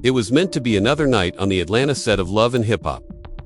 It was meant to be another night on the Atlanta set of Love and Hip Hop.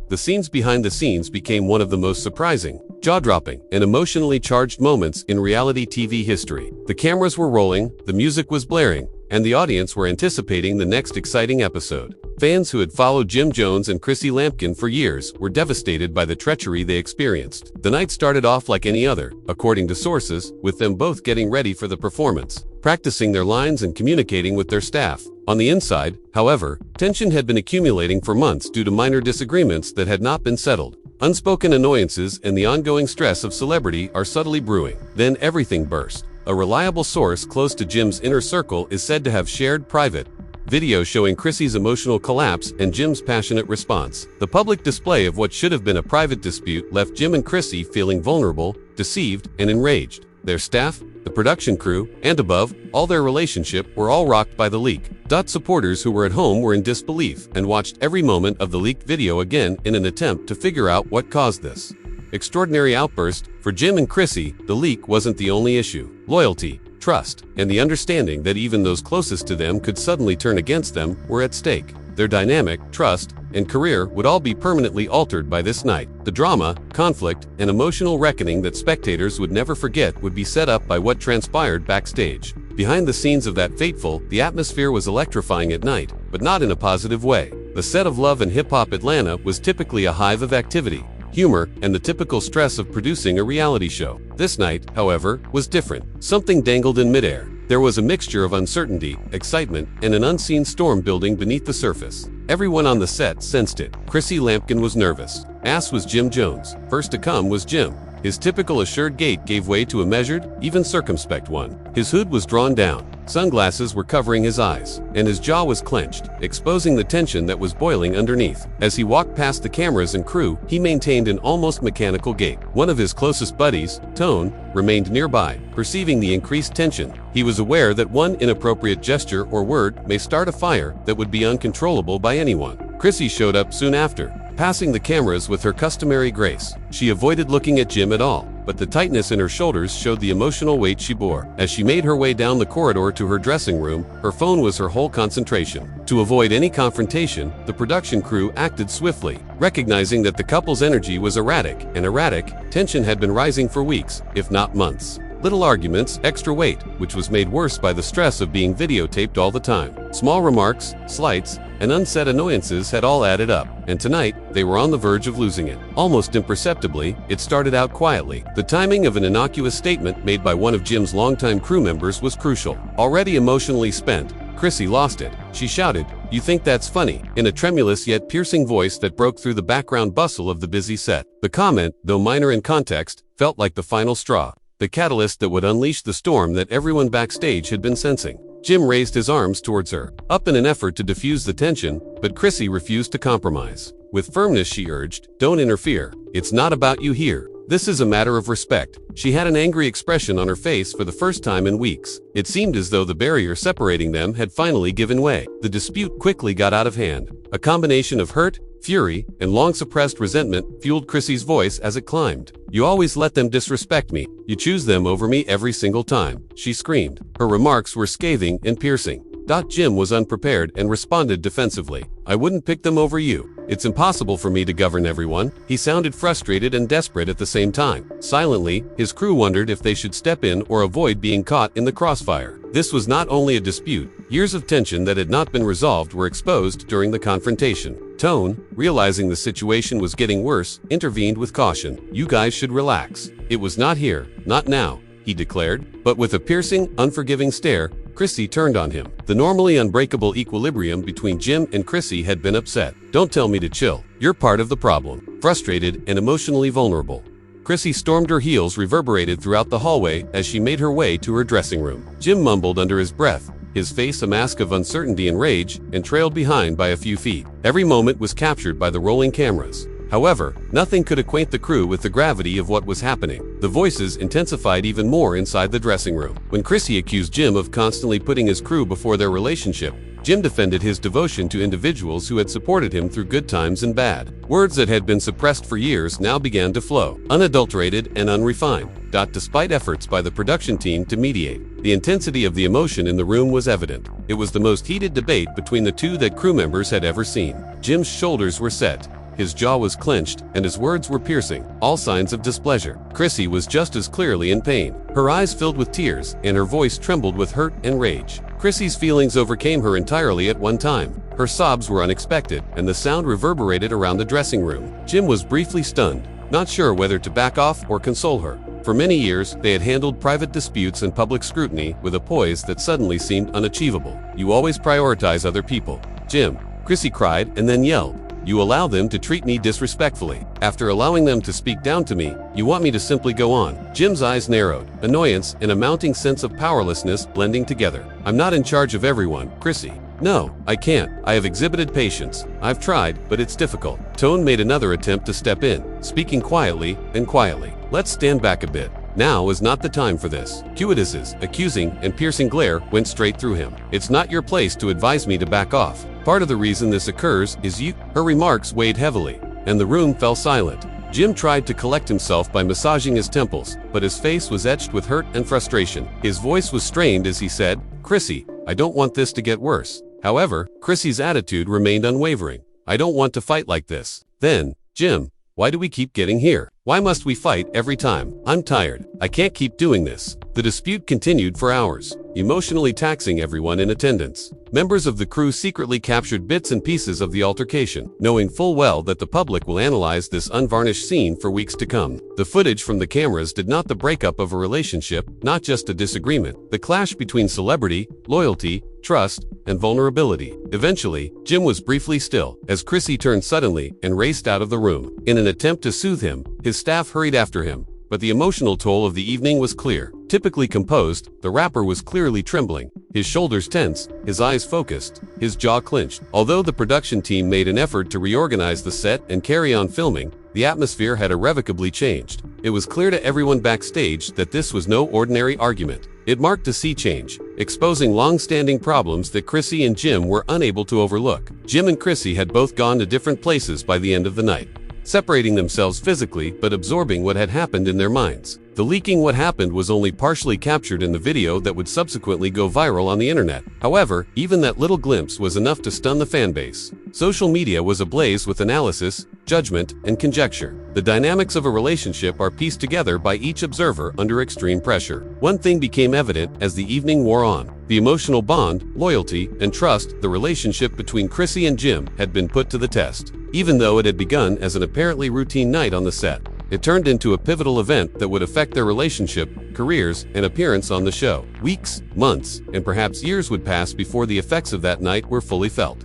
The scenes behind the scenes became one of the most surprising, jaw-dropping, and emotionally charged moments in reality TV history. The cameras were rolling, the music was blaring, and the audience were anticipating the next exciting episode. Fans who had followed Jim Jones and Chrissy Lampkin for years were devastated by the treachery they experienced. The night started off like any other, according to sources, with them both getting ready for the performance, practicing their lines and communicating with their staff. On the inside, however, tension had been accumulating for months due to minor disagreements that had not been settled. Unspoken annoyances and the ongoing stress of celebrity are subtly brewing. Then everything burst. A reliable source close to Jim's inner circle is said to have shared private video showing Chrissy's emotional collapse and Jim's passionate response. The public display of what should have been a private dispute left Jim and Chrissy feeling vulnerable, deceived, and enraged. Their staff, the production crew, and above all their relationship were all rocked by the leak. Supporters who were at home were in disbelief and watched every moment of the leaked video again in an attempt to figure out what caused this extraordinary outburst. For Jim and Chrissy, the leak wasn't the only issue. Loyalty, trust, and the understanding that even those closest to them could suddenly turn against them were at stake. Their dynamic, trust, and career would all be permanently altered by this night. The drama, conflict, and emotional reckoning that spectators would never forget would be set up by what transpired backstage. Behind the scenes of that fateful, the atmosphere was electrifying at night, but not in a positive way. The set of Love and Hip Hop Atlanta was typically a hive of activity, humor, and the typical stress of producing a reality show. This night, however, was different. Something dangled in midair. There was a mixture of uncertainty, excitement, and an unseen storm building beneath the surface. Everyone on the set sensed it. Chrissy Lampkin was nervous. As was Jim Jones. First to come was Jim. His typical assured gait gave way to a measured, even circumspect one. His hood was drawn down, sunglasses were covering his eyes, and his jaw was clenched, exposing the tension that was boiling underneath. As he walked past the cameras and crew, he maintained an almost mechanical gait. One of his closest buddies, Tone, remained nearby. Perceiving the increased tension, he was aware that one inappropriate gesture or word may start a fire that would be uncontrollable by anyone. Chrissy showed up soon after, passing the cameras with her customary grace. She avoided looking at Jim at all, but the tightness in her shoulders showed the emotional weight she bore. As she made her way down the corridor to her dressing room, her phone was her whole concentration. To avoid any confrontation, the production crew acted swiftly, recognizing that the couple's energy was erratic, and tension had been rising for weeks, if not months. Little arguments, extra weight, which was made worse by the stress of being videotaped all the time. Small remarks, slights, and unsaid annoyances had all added up, and tonight, they were on the verge of losing it. Almost imperceptibly, it started out quietly. The timing of an innocuous statement made by one of Jim's longtime crew members was crucial. Already emotionally spent, Chrissy lost it. She shouted, "You think that's funny?" in a tremulous yet piercing voice that broke through the background bustle of the busy set. The comment, though minor in context, felt like the final straw, the catalyst that would unleash the storm that everyone backstage had been sensing. Jim raised his arms towards her, up in an effort to diffuse the tension, but Chrissy refused to compromise. With firmness she urged, "Don't interfere. It's not about you here. This is a matter of respect." She had an angry expression on her face for the first time in weeks. It seemed as though the barrier separating them had finally given way. The dispute quickly got out of hand. A combination of hurt, fury, and long-suppressed resentment fueled Chrissy's voice as it climbed. "You always let them disrespect me. You choose them over me every single time," she screamed. Her remarks were scathing and piercing. Jim was unprepared and responded defensively. "I wouldn't pick them over you. It's impossible for me to govern everyone." He sounded frustrated and desperate at the same time. Silently, his crew wondered if they should step in or avoid being caught in the crossfire. This was not only a dispute. Years of tension that had not been resolved were exposed during the confrontation. Tone, realizing the situation was getting worse, intervened with caution. "You guys should relax. It was not here, not now," he declared. But with a piercing, unforgiving stare, Chrissy turned on him. The normally unbreakable equilibrium between Jim and Chrissy had been upset. "Don't tell me to chill. You're part of the problem." Frustrated and emotionally vulnerable, Chrissy stormed. Her heels reverberated throughout the hallway as she made her way to her dressing room. Jim mumbled under his breath, his face a mask of uncertainty and rage, and trailed behind by a few feet. Every moment was captured by the rolling cameras. However, nothing could acquaint the crew with the gravity of what was happening. The voices intensified even more inside the dressing room. When Chrissy accused Jim of constantly putting his crew before their relationship, Jim defended his devotion to individuals who had supported him through good times and bad. Words that had been suppressed for years now began to flow, unadulterated and unrefined. Despite efforts by the production team to mediate, the intensity of the emotion in the room was evident. It was the most heated debate between the two that crew members had ever seen. Jim's shoulders were set. His jaw was clenched, and his words were piercing, all signs of displeasure. Chrissy was just as clearly in pain. Her eyes filled with tears, and her voice trembled with hurt and rage. Chrissy's feelings overcame her entirely at one time. Her sobs were unexpected, and the sound reverberated around the dressing room. Jim was briefly stunned, not sure whether to back off or console her. For many years, they had handled private disputes and public scrutiny with a poise that suddenly seemed unachievable. "You always prioritize other people, Jim," Chrissy cried and then yelled. "You allow them to treat me disrespectfully. After allowing them to speak down to me, you want me to simply go on." Jim's eyes narrowed, annoyance and a mounting sense of powerlessness blending together. "I'm not in charge of everyone, Chrissy. No, I can't. I have exhibited patience. I've tried, but it's difficult." Tone made another attempt to step in, speaking quietly and quietly. "Let's stand back a bit. Now is not the time for this." Kiwadis's accusing and piercing glare went straight through him. "It's not your place to advise me to back off. Part of the reason this occurs is you." Her remarks weighed heavily, and the room fell silent. Jim tried to collect himself by massaging his temples, but his face was etched with hurt and frustration. His voice was strained as he said, "Chrissy, I don't want this to get worse." However, Chrissy's attitude remained unwavering. "I don't want to fight like this." "Then, Jim, why do we keep getting here? Why must we fight every time? I'm tired. I can't keep doing this." The dispute continued for hours, emotionally taxing everyone in attendance. Members of the crew secretly captured bits and pieces of the altercation, knowing full well that the public will analyze this unvarnished scene for weeks to come. The footage from the cameras did not the breakup of a relationship, not just a disagreement, the clash between celebrity, loyalty, trust, and vulnerability. Eventually, Jim was briefly still, as Chrissy turned suddenly and raced out of the room. In an attempt to soothe him, his staff hurried after him, but the emotional toll of the evening was clear. Typically composed, the rapper was clearly trembling, his shoulders tense, his eyes focused, his jaw clenched. Although the production team made an effort to reorganize the set and carry on filming, the atmosphere had irrevocably changed. It was clear to everyone backstage that this was no ordinary argument. It marked a sea change, exposing long-standing problems that Chrissy and Jim were unable to overlook. Jim and Chrissy had both gone to different places by the end of the night, separating themselves physically but absorbing what had happened in their minds. The leaking what happened was only partially captured in the video that would subsequently go viral on the internet. However, even that little glimpse was enough to stun the fanbase. Social media was ablaze with analysis, judgment, and conjecture. The dynamics of a relationship are pieced together by each observer under extreme pressure. One thing became evident as the evening wore on. The emotional bond, loyalty, and trust, the relationship between Chrissy and Jim, had been put to the test. Even though it had begun as an apparently routine night on the set, it turned into a pivotal event that would affect their relationship, careers, and appearance on the show. Weeks, months, and perhaps years would pass before the effects of that night were fully felt.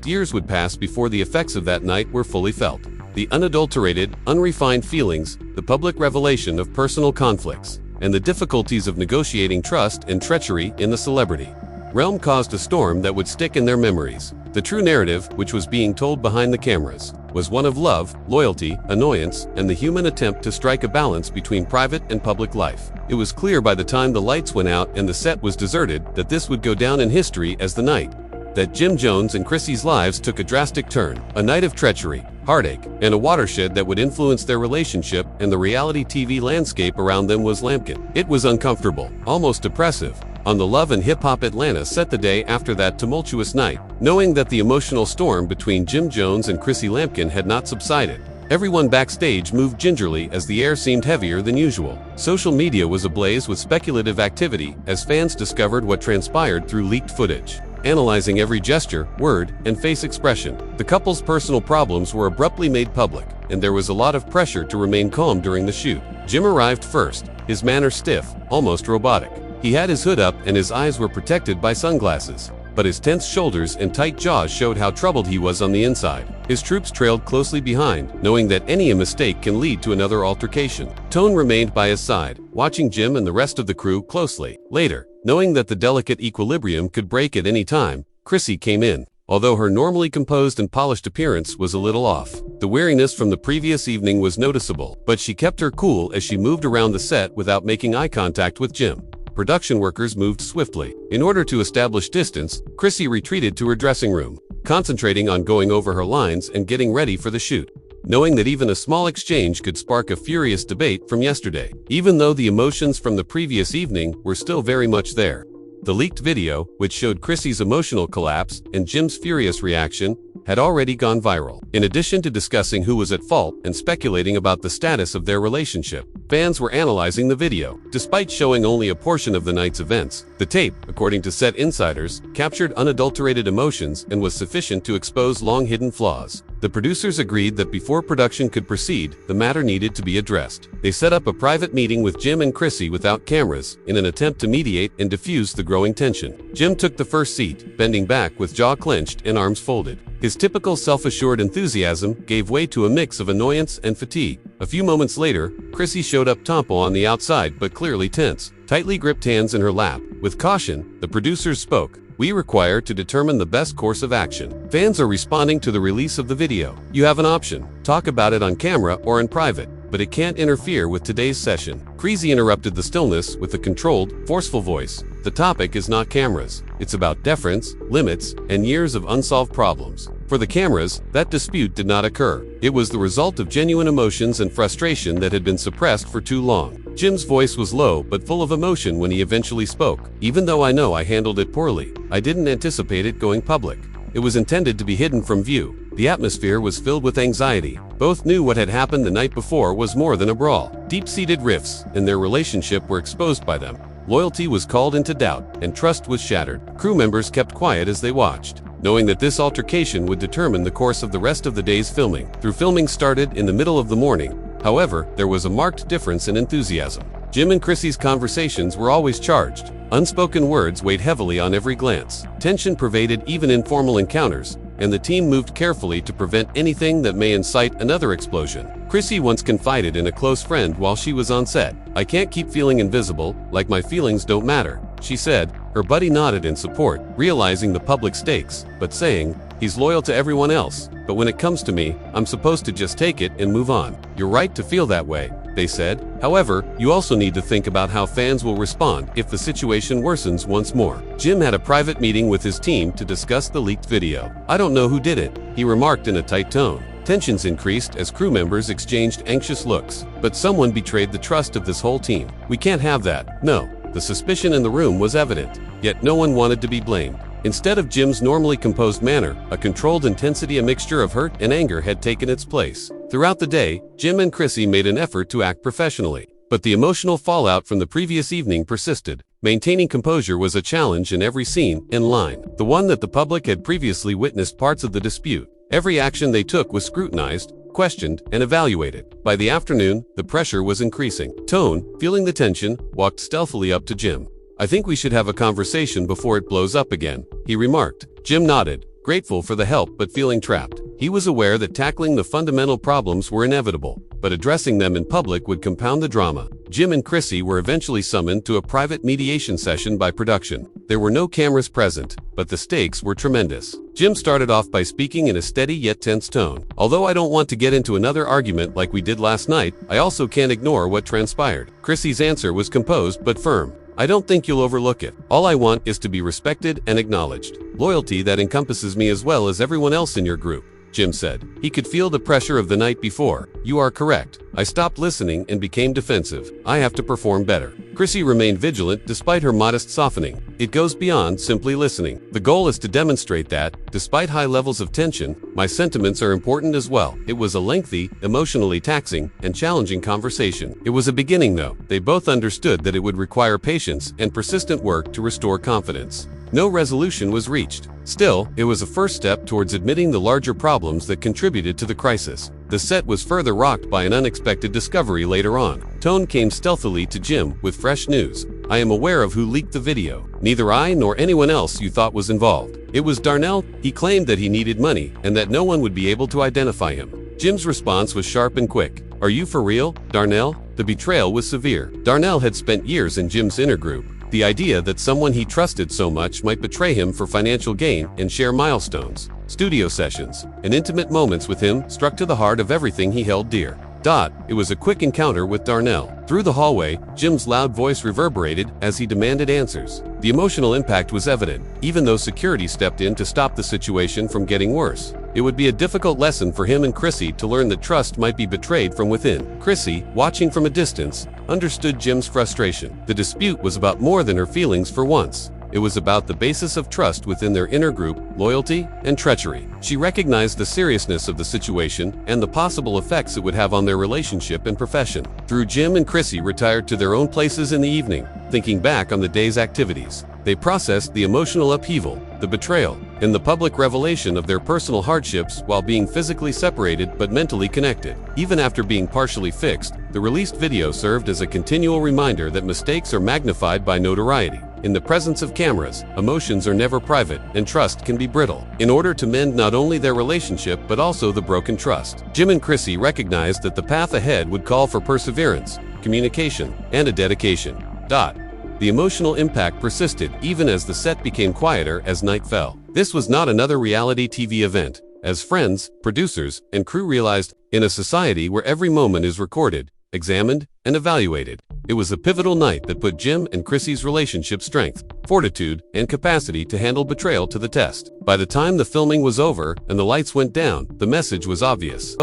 The unadulterated, unrefined feelings, the public revelation of personal conflicts, and the difficulties of negotiating trust and treachery in the celebrity realm caused a storm that would stick in their memories. The true narrative, which was being told behind the cameras, was one of love, loyalty, annoyance, and the human attempt to strike a balance between private and public life. It was clear by the time the lights went out and the set was deserted that this would go down in history as the night that Jim Jones and Chrissy's lives took a drastic turn. A night of treachery, heartache, and a watershed that would influence their relationship and the reality TV landscape around them was Lampkin. It was uncomfortable, almost oppressive, on the Love and Hip Hop Atlanta set the day after that tumultuous night, knowing that the emotional storm between Jim Jones and Chrissy Lampkin had not subsided. Everyone backstage moved gingerly as the air seemed heavier than usual. Social media was ablaze with speculative activity as fans discovered what transpired through leaked footage, analyzing every gesture, word, and face expression. The couple's personal problems were abruptly made public, and there was a lot of pressure to remain calm during the shoot. Jim arrived first, his manner stiff, almost robotic. He had his hood up and his eyes were protected by sunglasses, but his tense shoulders and tight jaws showed how troubled he was on the inside. His troops trailed closely behind, knowing that any mistake can lead to another altercation. Tone remained by his side, watching Jim and the rest of the crew closely. Later, knowing that the delicate equilibrium could break at any time, Chrissy came in. Although her normally composed and polished appearance was a little off, the weariness from the previous evening was noticeable, but she kept her cool as she moved around the set without making eye contact with Jim. production workers moved swiftly. In order to establish distance, Chrissy retreated to her dressing room, concentrating on going over her lines and getting ready for the shoot, knowing that even a small exchange could spark a furious debate from yesterday, even though the emotions from the previous evening were still very much there. The leaked video, which showed Chrissy's emotional collapse and Jim's furious reaction, had already gone viral. In addition to discussing who was at fault and speculating about the status of their relationship, fans were analyzing the video. Despite showing only a portion of the night's events, the tape, according to set insiders, captured unadulterated emotions and was sufficient to expose long-hidden flaws. The producers agreed that before production could proceed, the matter needed to be addressed. They set up a private meeting with Jim and Chrissy without cameras, in an attempt to mediate and diffuse the growing tension. Jim took the first seat, bending back with jaw clenched and arms folded. His typical self-assured enthusiasm gave way to a mix of annoyance and fatigue. A few moments later, Chrissy showed up tompo on the outside but clearly tense, tightly gripped hands in her lap. With caution, the producers spoke. "We require to determine the best course of action. Fans are responding to the release of the video. You have an option. Talk about it on camera or in private, but it can't interfere with today's session." Chrissy interrupted the stillness with a controlled, forceful voice. "The topic is not cameras. It's about deference, limits, and years of unsolved problems." For the cameras, that dispute did not occur. It was the result of genuine emotions and frustration that had been suppressed for too long. Jim's voice was low but full of emotion when he eventually spoke. "Even though I know I handled it poorly, I didn't anticipate it going public. It was intended to be hidden from view." The atmosphere was filled with anxiety. Both knew what had happened the night before was more than a brawl. Deep-seated rifts in their relationship were exposed by them. Loyalty was called into doubt, and trust was shattered. Crew members kept quiet as they watched, knowing that this altercation would determine the course of the rest of the day's filming. Through filming started in the middle of the morning, however, there was a marked difference in enthusiasm. Jim and Chrissy's conversations were always charged. Unspoken words weighed heavily on every glance. Tension pervaded even informal encounters, and the team moved carefully to prevent anything that may incite another explosion. Chrissy once confided in a close friend while she was on set. "I can't keep feeling invisible, like my feelings don't matter," she said. Her buddy nodded in support, realizing the public stakes, but saying, "He's loyal to everyone else, but when it comes to me, I'm supposed to just take it and move on." "You're right to feel that way," they said. "However, you also need to think about how fans will respond if the situation worsens once more." Jim had a private meeting with his team to discuss the leaked video. "I don't know who did it," he remarked in a tight tone. Tensions increased as crew members exchanged anxious looks. "But someone betrayed the trust of this whole team. We can't have that." No. The suspicion in the room was evident, yet no one wanted to be blamed. Instead of Jim's normally composed manner, a controlled intensity, a mixture of hurt and anger, had taken its place. Throughout the day, Jim and Chrissy made an effort to act professionally, but the emotional fallout from the previous evening persisted. Maintaining composure was a challenge in every scene and line, the one that the public had previously witnessed parts of the dispute. Every action they took was scrutinized, questioned, and evaluated. By the afternoon, the pressure was increasing. Tone, feeling the tension, walked stealthily up to Jim. "I think we should have a conversation before it blows up again," he remarked. Jim nodded, grateful for the help but feeling trapped. He was aware that tackling the fundamental problems were inevitable, but addressing them in public would compound the drama. Jim and Chrissy were eventually summoned to a private mediation session by production. There were no cameras present, but the stakes were tremendous. Jim started off by speaking in a steady yet tense tone. "Although I don't want to get into another argument like we did last night, I also can't ignore what transpired." Chrissy's answer was composed but firm. "I don't think you'll overlook it. All I want is to be respected and acknowledged. Loyalty that encompasses me as well as everyone else in your group," Jim said. He could feel the pressure of the night before. "You are correct. I stopped listening and became defensive. I have to perform better." Chrissy remained vigilant despite her modest softening. "It goes beyond simply listening. The goal is to demonstrate that, despite high levels of tension, my sentiments are important as well." It was a lengthy, emotionally taxing, and challenging conversation. It was a beginning though. They both understood that it would require patience and persistent work to restore confidence. No resolution was reached. Still, it was a first step towards admitting the larger problems that contributed to the crisis. The set was further rocked by an unexpected discovery later on. Tone came stealthily to Jim with fresh news. "I am aware of who leaked the video. Neither I nor anyone else you thought was involved. It was Darnell." He claimed that he needed money and that no one would be able to identify him. Jim's response was sharp and quick. "Are you for real, Darnell?" The betrayal was severe. Darnell had spent years in Jim's inner group. The idea that someone he trusted so much might betray him for financial gain and share milestones, studio sessions, and intimate moments with him struck to the heart of everything he held dear. It was a quick encounter with Darnell. Through the hallway, Jim's loud voice reverberated as he demanded answers. The emotional impact was evident, even though security stepped in to stop the situation from getting worse. It would be a difficult lesson for him and Chrissy to learn that trust might be betrayed from within. Chrissy, watching from a distance, understood Jim's frustration. The dispute was about more than her feelings for once. It was about the basis of trust within their inner group, loyalty, and treachery. She recognized the seriousness of the situation and the possible effects it would have on their relationship and profession. Jim and Chrissy retired to their own places in the evening, thinking back on the day's activities. They processed the emotional upheaval, the betrayal, and the public revelation of their personal hardships while being physically separated but mentally connected. Even after being partially fixed, the released video served as a continual reminder that mistakes are magnified by notoriety. In the presence of cameras, emotions are never private, and trust can be brittle. In order to mend not only their relationship but also the broken trust, Jim and Chrissy recognized that the path ahead would call for perseverance, communication, and a dedication. The emotional impact persisted even as the set became quieter as night fell. This was not another reality TV event. As friends, producers, and crew realized, in a society where every moment is recorded, examined, and evaluated, it was a pivotal night that put Jim and Chrissy's relationship strength, fortitude, and capacity to handle betrayal to the test. By the time the filming was over and the lights went down, the message was obvious.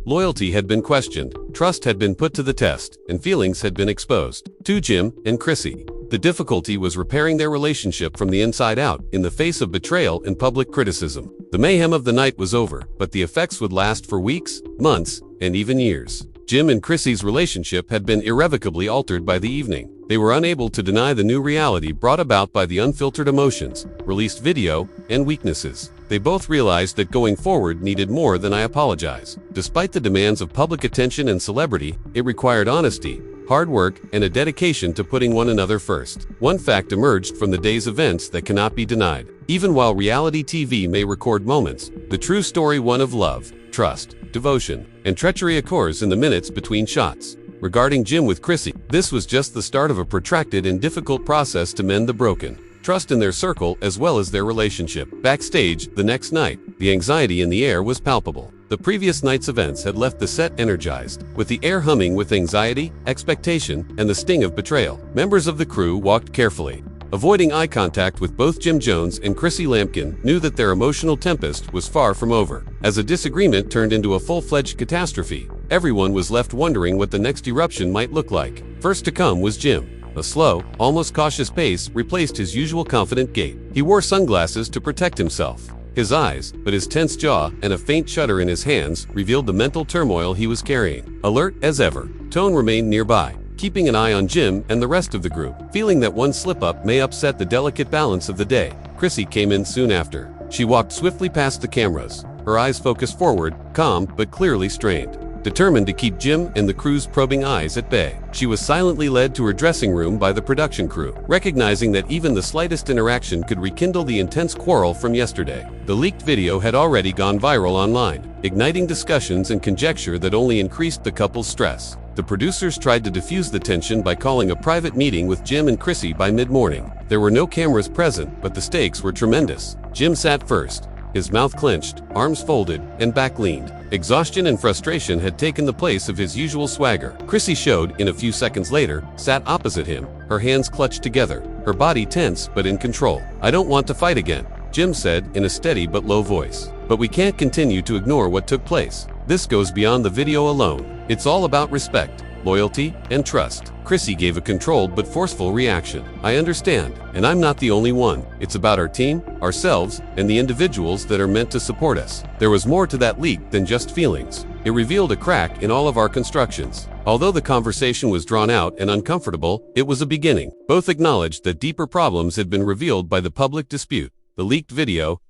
Loyalty had been questioned, trust had been put to the test, and feelings had been exposed. To Jim and Chrissy, the difficulty was repairing their relationship from the inside out in the face of betrayal and public criticism. The mayhem of the night was over, but the effects would last for weeks, months, and even years. Jim and Chrissy's relationship had been irrevocably altered by the evening. They were unable to deny the new reality brought about by the unfiltered emotions, released video, and weaknesses. They both realized that going forward needed more than "I apologize." Despite the demands of public attention and celebrity, it required honesty, hard work, and a dedication to putting one another first. One fact emerged from the day's events that cannot be denied. Even while reality TV may record moments, the true story, one of love, trust, devotion, and treachery, occurs in the minutes between shots. Regarding Jim with Chrissy, this was just the start of a protracted and difficult process to mend the broken trust in their circle as well as their relationship. Backstage, the next night, the anxiety in the air was palpable. The previous night's events had left the set energized, with the air humming with anxiety, expectation, and the sting of betrayal. Members of the crew walked carefully, avoiding eye contact with both Jim Jones and Chrissy Lampkin, knew that their emotional tempest was far from over. As a disagreement turned into a full-fledged catastrophe, everyone was left wondering what the next eruption might look like. First to come was Jim. A slow, almost cautious pace replaced his usual confident gait. He wore sunglasses to protect himself. His eyes, but his tense jaw and a faint shudder in his hands revealed the mental turmoil he was carrying. Alert as ever, Tone remained nearby, keeping an eye on Jim and the rest of the group, feeling that one slip-up may upset the delicate balance of the day. Chrissy came in soon after. She walked swiftly past the cameras, her eyes focused forward, calm but clearly strained. Determined to keep Jim and the crew's probing eyes at bay, she was silently led to her dressing room by the production crew, recognizing that even the slightest interaction could rekindle the intense quarrel from yesterday. The leaked video had already gone viral online, igniting discussions and conjecture that only increased the couple's stress. The producers tried to diffuse the tension by calling a private meeting with Jim and Chrissy by mid-morning. There were no cameras present, but the stakes were tremendous. Jim sat first, his mouth clenched, arms folded, and back leaned. Exhaustion and frustration had taken the place of his usual swagger. Chrissy showed, in a few seconds later, sat opposite him, her hands clutched together, her body tense but in control. "I don't want to fight again," Jim said in a steady but low voice. "But we can't continue to ignore what took place. This goes beyond the video alone. It's all about respect, loyalty, and trust." Chrissy gave a controlled but forceful reaction. "I understand, and I'm not the only one. It's about our team, ourselves, and the individuals that are meant to support us." There was more to that leak than just feelings. It revealed a crack in all of our constructions. Although the conversation was drawn out and uncomfortable, it was a beginning. Both acknowledged that deeper problems had been revealed by the public dispute, the leaked video,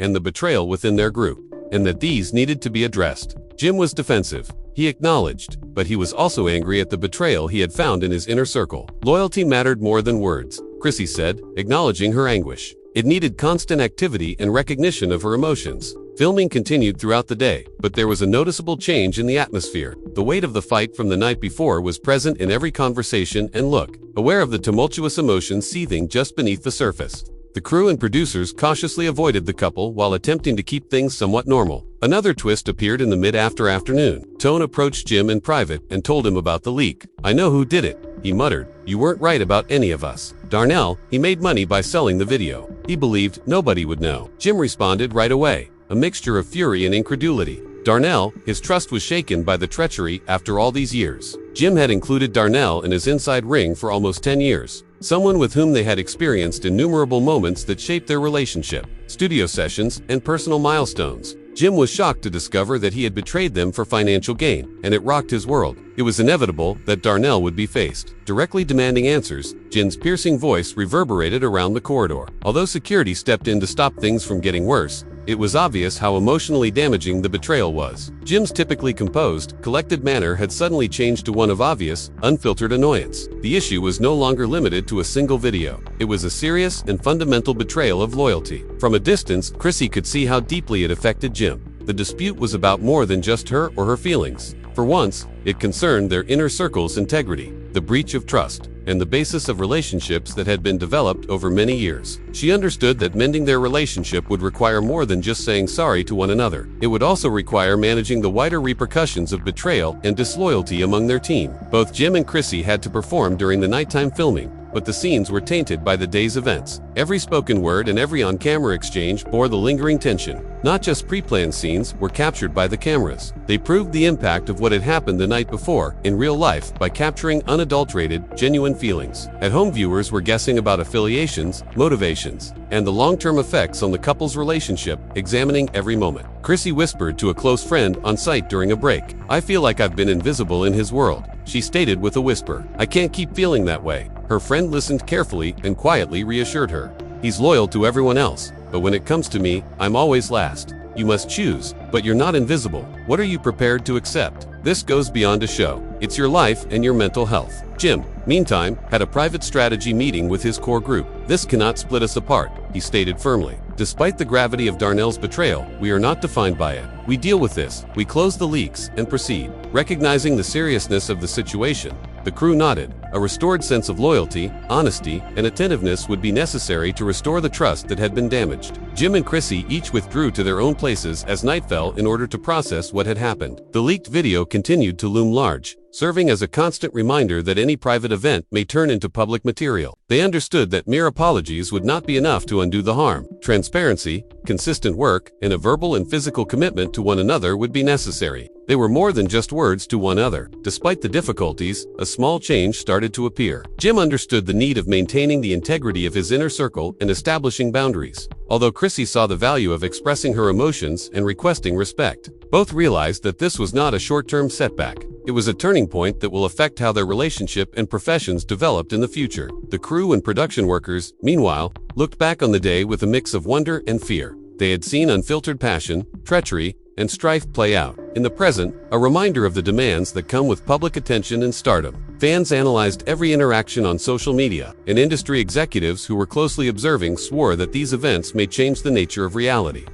and the betrayal within their group, and that these needed to be addressed. Jim was defensive, he acknowledged, but he was also angry at the betrayal he had found in his inner circle. Loyalty mattered more than words, Chrissy said, acknowledging her anguish. It needed constant activity and recognition of her emotions. Filming continued throughout the day, but there was a noticeable change in the atmosphere. The weight of the fight from the night before was present in every conversation and look, aware of the tumultuous emotions seething just beneath the surface. The crew and producers cautiously avoided the couple while attempting to keep things somewhat normal. Another twist appeared in the mid-afternoon. Tone approached Jim in private and told him about the leak. "I know who did it," he muttered. "You weren't right about any of us. Darnell, he made money by selling the video. He believed nobody would know." Jim responded right away, a mixture of fury and incredulity. Darnell, his trust was shaken by the treachery after all these years. Jim had included Darnell in his inside ring for almost 10 years. Someone with whom they had experienced innumerable moments that shaped their relationship, studio sessions, and personal milestones. Jim was shocked to discover that he had betrayed them for financial gain, and it rocked his world. It was inevitable that Darnell would be faced. Directly demanding answers, Jim's piercing voice reverberated around the corridor. Although security stepped in to stop things from getting worse, it was obvious how emotionally damaging the betrayal was. Jim's typically composed, collected manner had suddenly changed to one of obvious, unfiltered annoyance. The issue was no longer limited to a single video. It was a serious and fundamental betrayal of loyalty. From a distance, Chrissy could see how deeply it affected Jim. The dispute was about more than just her or her feelings. For once, it concerned their inner circle's integrity, the breach of trust, and the basis of relationships that had been developed over many years. She understood that mending their relationship would require more than just saying sorry to one another. It would also require managing the wider repercussions of betrayal and disloyalty among their team. Both Jim and Chrissy had to perform during the nighttime filming, but the scenes were tainted by the day's events. Every spoken word and every on-camera exchange bore the lingering tension. Not just pre-planned scenes were captured by the cameras. They proved the impact of what had happened the night before in real life by capturing unadulterated, genuine feelings. At home, viewers were guessing about affiliations, motivations, and the long-term effects on the couple's relationship, examining every moment. Chrissy whispered to a close friend on site during a break. "I feel like I've been invisible in his world," she stated with a whisper. "I can't keep feeling that way." Her friend listened carefully and quietly reassured her. "He's loyal to everyone else, but when it comes to me, I'm always last. You must choose, but you're not invisible. What are you prepared to accept? This goes beyond a show. It's your life and your mental health." Jim, meantime, had a private strategy meeting with his core group. "This cannot split us apart," he stated firmly. "Despite the gravity of Darnell's betrayal, we are not defined by it. We deal with this, we close the leaks, and proceed." Recognizing the seriousness of the situation, the crew nodded. A restored sense of loyalty, honesty, and attentiveness would be necessary to restore the trust that had been damaged. Jim and Chrissy each withdrew to their own places as night fell in order to process what had happened. The leaked video continued to loom large, serving as a constant reminder that any private event may turn into public material. They understood that mere apologies would not be enough to undo the harm. Transparency, consistent work, and a verbal and physical commitment to one another would be necessary. They were more than just words to one another. Despite the difficulties, a small change started to appear. Jim understood the need of maintaining the integrity of his inner circle and establishing boundaries. Although Chrissy saw the value of expressing her emotions and requesting respect, both realized that this was not a short-term setback. It was a turning point that will affect how their relationship and professions developed in the future. The crew and production workers, meanwhile, looked back on the day with a mix of wonder and fear. They had seen unfiltered passion, treachery, and strife play out. In the present, a reminder of the demands that come with public attention and stardom. Fans analyzed every interaction on social media, and industry executives who were closely observing swore that these events may change the nature of reality.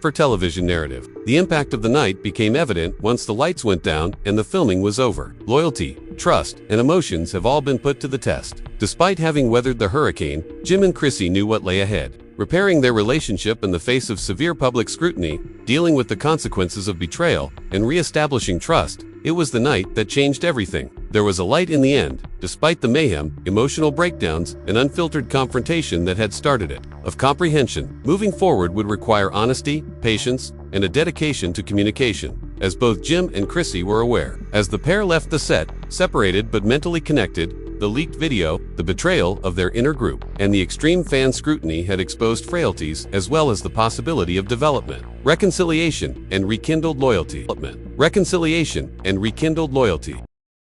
For television narrative. The impact of the night became evident once the lights went down and the filming was over. Loyalty, trust, and emotions have all been put to the test. Despite having weathered the hurricane, Jim and Chrissy knew what lay ahead. Repairing their relationship in the face of severe public scrutiny, dealing with the consequences of betrayal, and re-establishing trust, it was the night that changed everything. There was a light in the end, despite the mayhem, emotional breakdowns, and unfiltered confrontation that had started it. Of comprehension, moving forward would require honesty, patience, and a dedication to communication, as both Jim and Chrissy were aware. As the pair left the set, separated but mentally connected, the leaked video, the betrayal of their inner group, and the extreme fan scrutiny had exposed frailties as well as the possibility of development. Reconciliation and rekindled loyalty.